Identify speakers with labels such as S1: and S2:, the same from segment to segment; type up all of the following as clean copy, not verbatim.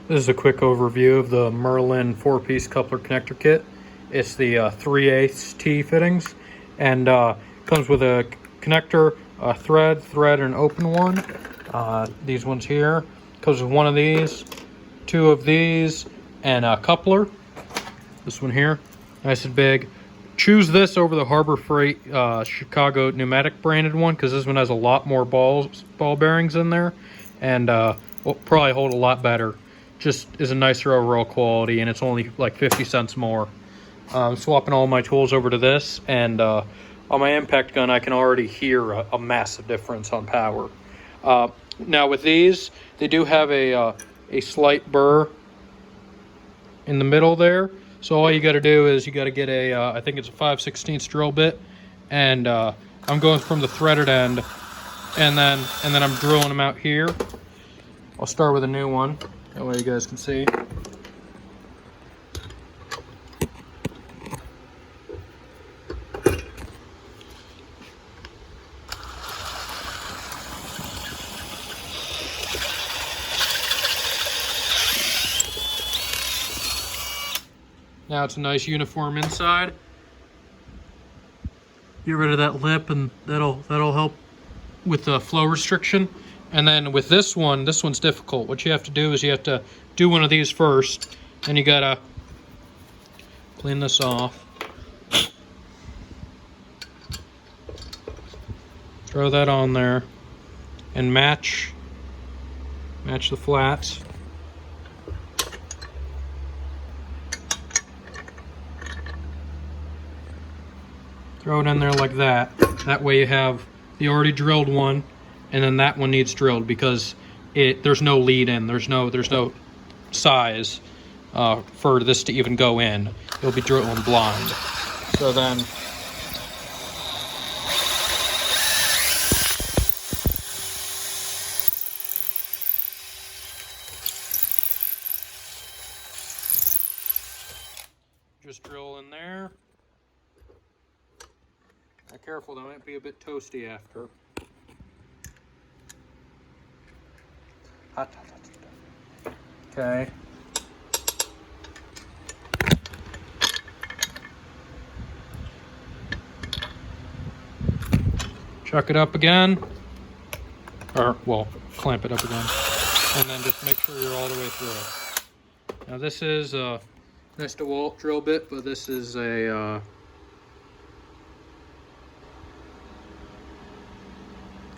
S1: This is a quick overview of the Merlin 4-piece coupler connector kit. It's the 3/8th's T fittings, and comes with a connector, a thread, and an open one. These ones here. Comes with one of these, two of these, and a coupler. This one here, nice and big. Choose this over the Harbor Freight Chicago pneumatic branded one, because this one has a lot more ball bearings in there, and will probably hold a lot better. Just is a nicer overall quality, and it's only like 50 cents more. I'm swapping all my tools over to this, and on my impact gun I can already hear a massive difference on power. Now with these, they do have a slight burr in the middle there, so all you got to do is you got to get a I think it's a 5/16 drill bit, and I'm going from the threaded end, and then I'm drilling them out here. I'll start with a new one. That way you guys can see. Now it's a nice uniform inside. Get rid of that lip, and that'll help with the flow restriction. And then with this one's difficult. What you have to do is you have to do one of these first, and you gotta clean this off. Throw that on there and match the flats. Throw it in there like that. That way you have the already drilled one, and then that one needs drilled because there's no lead in, there's no size for this to even go in. You'll be drilling blind. So then just drill in there. Now careful, that might be a bit toasty after. Okay. Chuck it up again. Or, well, clamp it up again. And then just make sure you're all the way through it. Now this is a nice DeWalt drill bit, but this is a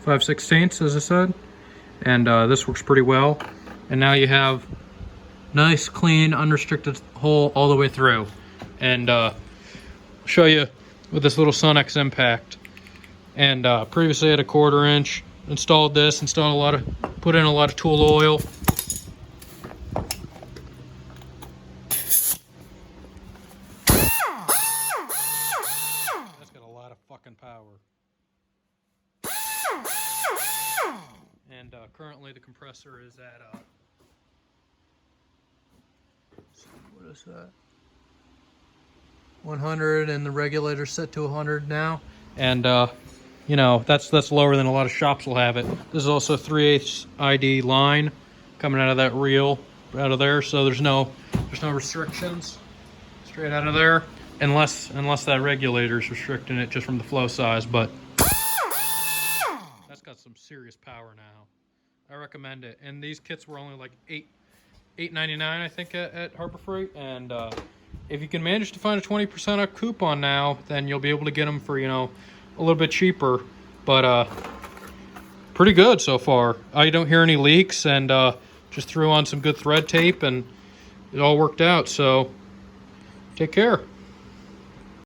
S1: 5/16, as I said. And this works pretty well. And now you have nice, clean, unrestricted hole all the way through. And I'll show you with this little Sonex impact. And previously I had a 1/4 inch. Installed this, put in a lot of tool oil. That's got a lot of fucking power. And currently the compressor is at what is that? 100, and the regulator's set to 100 now. And you know, that's lower than a lot of shops will have it. This is also 3/8 ID line coming out of that reel out of there, so there's no restrictions straight out of there, unless that regulator's restricting it just from the flow size. But that's got some serious power now. I recommend it. And these kits were only like $8.99 I think at Harbor Freight. And if you can manage to find a 20% off coupon now, then you'll be able to get them for, you know, a little bit cheaper. But pretty good so far. I don't hear any leaks, and just threw on some good thread tape, and it all worked out. So take care.